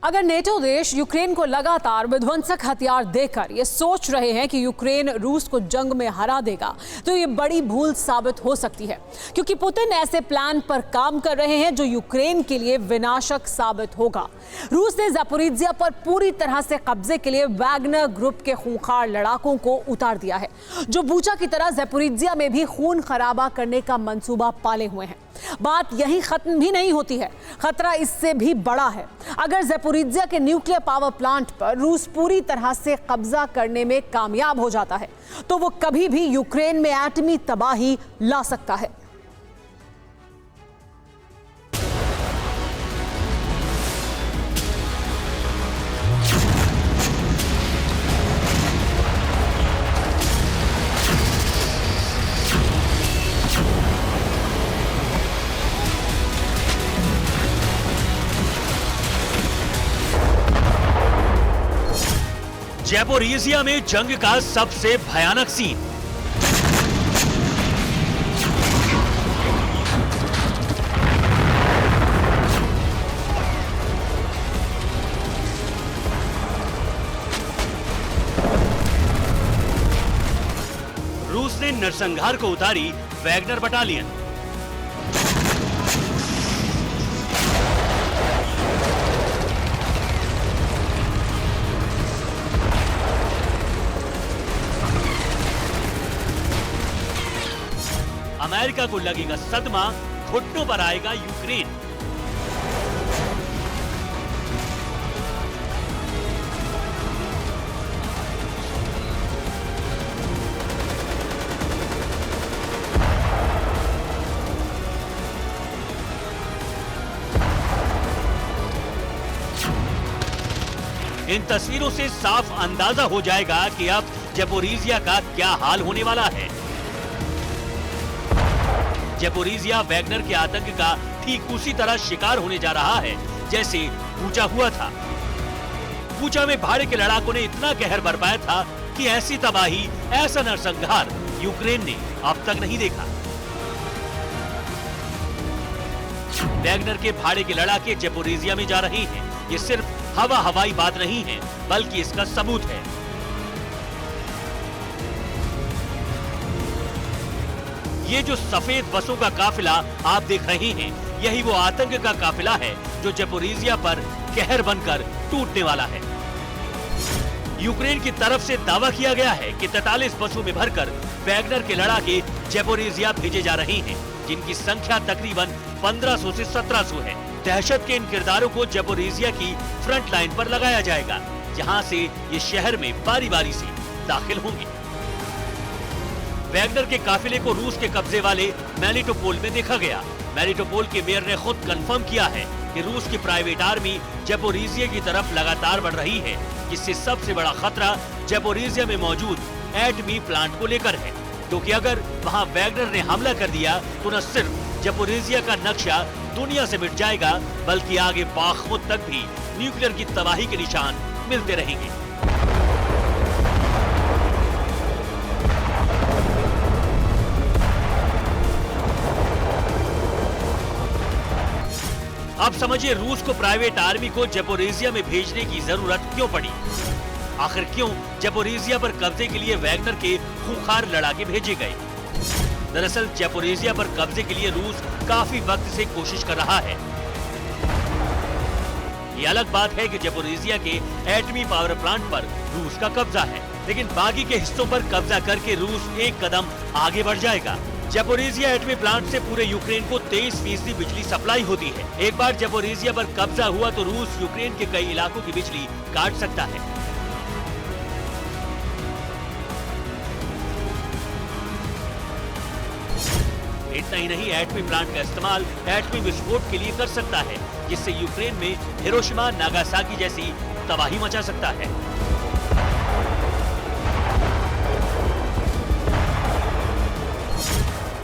अगर नेटो देश यूक्रेन को लगातार विध्वंसक हथियार देकर ये सोच रहे हैं कि यूक्रेन रूस को जंग में हरा देगा, तो ये बड़ी भूल साबित हो सकती है, क्योंकि पुतिन ऐसे प्लान पर काम कर रहे हैं जो यूक्रेन के लिए विनाशक साबित होगा। रूस ने ज़पोरिज्जिया पर पूरी तरह से कब्जे के लिए वैगनर ग्रुप के खूंखार लड़ाकों को उतार दिया है, जो बूचा की तरह ज़पोरिज्जिया में भी खून खराबा करने का मंसूबा पाले हुए हैं। बात यही खत्म भी नहीं होती है, खतरा इससे भी बड़ा है। अगर ज़पोरिज्जिया के न्यूक्लियर पावर प्लांट पर रूस पूरी तरह से कब्जा करने में कामयाब हो जाता है, तो वो कभी भी यूक्रेन में एटमी तबाही ला सकता है। ज़पोरिज्जिया में जंग का सबसे भयानक सीन। रूस ने नरसंहार को उतारी वैगनर बटालियन। अमेरिका को लगेगा सदमा, घुटनों पर आएगा यूक्रेन। इन तस्वीरों से साफ अंदाजा हो जाएगा कि अब ज़पोरिज्जिया का क्या हाल होने वाला है। ज़पोरिज्जिया वैगनर के आतंक का ठीक उसी तरह शिकार होने जा रहा है जैसे बूचा हुआ था। बूचा में भाड़े के लड़ाकों ने इतना कहर बरपाया था कि ऐसी तबाही, ऐसा नरसंहार यूक्रेन ने अब तक नहीं देखा। वैगनर के भाड़े के लड़ाके ज़पोरिज्जिया में जा रहे हैं। ये सिर्फ हवाई बात नहीं है, बल्कि इसका सबूत है। ये जो सफेद बसों का काफिला आप देख रहे हैं, यही वो आतंक का काफिला है जो ज़पोरिज्जिया पर कहर बनकर टूटने वाला है। यूक्रेन की तरफ से दावा किया गया है कि 43 बसों में भरकर वैगनर के लड़ाके ज़पोरिज्जिया भेजे जा रहे हैं, जिनकी संख्या तकरीबन 1500 से 1700 है। दहशत के इन किरदारों को ज़पोरिज्जिया की फ्रंट लाइन पर लगाया जाएगा, जहां से ये शहर में बारी बारी से दाखिल होंगे। वैगनर के काफिले को रूस के कब्जे वाले मेलिटोपोल में देखा गया। मेलिटोपोल के मेयर ने खुद कंफर्म किया है कि रूस की प्राइवेट आर्मी ज़पोरिज्जिया की तरफ लगातार बढ़ रही है, जिससे सबसे बड़ा खतरा ज़पोरिज्जिया में मौजूद एटमी प्लांट को लेकर है, क्योंकि अगर वहां वैगनर ने हमला कर दिया तो न सिर्फ ज़पोरिज्जिया का नक्शा दुनिया से मिट जाएगा, बल्कि आगे बाखमुद तक भी न्यूक्लियर की तबाही के निशान मिलते रहेंगे। अब समझिए रूस को प्राइवेट आर्मी को ज़पोरिज्जिया में भेजने की जरूरत क्यों पड़ी। आखिर क्यों ज़पोरिज्जिया पर कब्जे के लिए वैगनर के खूंखार लड़ाके भेजे गए। दरअसल ज़पोरिज्जिया पर कब्जे के लिए रूस काफी वक्त से कोशिश कर रहा है। ये अलग बात है कि ज़पोरिज्जिया के एटमी पावर प्लांट पर रूस का कब्जा है, लेकिन बाकी के हिस्सों पर कब्जा करके रूस एक कदम आगे बढ़ जाएगा। ज़पोरिज्जिया एटमी प्लांट से पूरे यूक्रेन को 23% बिजली सप्लाई होती है। एक बार ज़पोरिज्जिया पर कब्जा हुआ तो रूस यूक्रेन के कई इलाकों की बिजली काट सकता है। इतना ही नहीं, एटमी प्लांट का इस्तेमाल एटमी विस्फोट के लिए कर सकता है, जिससे यूक्रेन में हिरोशिमा, नागासाकी जैसी तबाही मचा सकता है।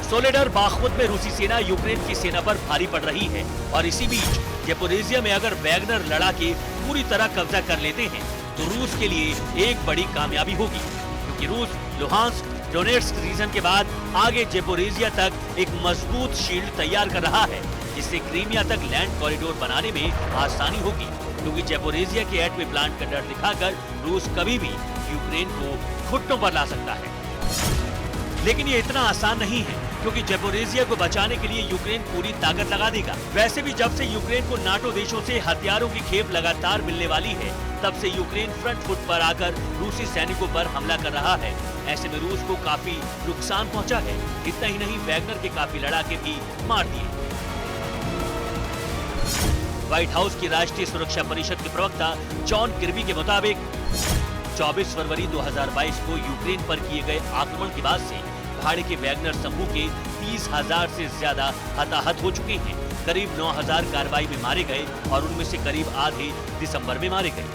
सोलेडर बाखमुद में रूसी सेना यूक्रेन की सेना पर भारी पड़ रही है, और इसी बीच ज़पोरिज्जिया में अगर वैगनर लड़ाके पूरी तरह कब्जा कर लेते हैं तो रूस के लिए एक बड़ी कामयाबी होगी, क्योंकि रूस लुहांस्क, डोनेट्स्क रीजन के बाद आगे ज़पोरिज्जिया तक एक मजबूत शील्ड तैयार कर रहा है, जिससे क्रीमिया तक लैंड कॉरिडोर बनाने में आसानी होगी, क्योंकि ज़ैपोरिज़िया के एटमी प्लांट का डर दिखाकर रूस कभी भी यूक्रेन को घुटनों पर ला सकता है। लेकिन ये इतना आसान नहीं है, क्योंकि ज़ैपोरिज़िया को बचाने के लिए यूक्रेन पूरी ताकत लगा देगा। वैसे भी जब से यूक्रेन को नाटो देशों से हथियारों की खेप लगातार मिलने वाली है, तब से यूक्रेन फ्रंट फुट पर आकर रूसी सैनिकों पर हमला कर रहा है। ऐसे में रूस को काफी नुकसान पहुंचा है। इतना ही नहीं, वैगनर के काफी लड़ाके भी मार दिए। व्हाइट हाउस की राष्ट्रीय सुरक्षा परिषद के प्रवक्ता जॉन किर्बी के मुताबिक 24 फरवरी 2022 को यूक्रेन पर किए गए आक्रमण के बाद से भाड़े के वैगनर समूह के 30,000 से ज्यादा हताहत हो चुके हैं। करीब 9,000 कार्रवाई में मारे गए और उनमें से करीब आधे दिसंबर में मारे गए।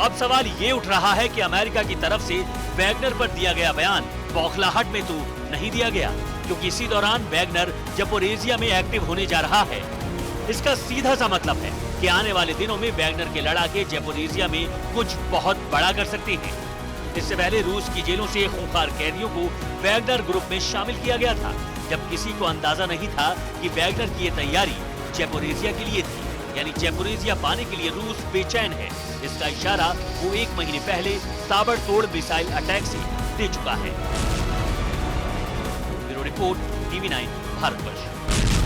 अब सवाल ये उठ रहा है कि अमेरिका की तरफ से वैगनर पर दिया गया बयान बौखलाहट में तो नहीं दिया गया, क्योंकि इसी दौरान वैगनर ज़ैपोरिज़िया में एक्टिव होने जा रहा है। इसका सीधा सा मतलब है कि आने वाले दिनों में वैगनर के लड़ाके ज़ैपोरिज़िया में कुछ बहुत बड़ा कर सकते हैं। इससे पहले रूस की जेलों से खूंखार कैदियों को वैगनर ग्रुप में शामिल किया गया था, जब किसी को अंदाजा नहीं था कि वैगनर की ये तैयारी ज़ैपोरिज़िया के लिए थी। यानी ज़ैपोरिज़िया पाने के लिए रूस बेचैन है। इसका इशारा वो 1 महीने पहले ताबड़तोड़ मिसाइल अटैक से दे चुका है। Bureau report, TV9 Bharatvarsh.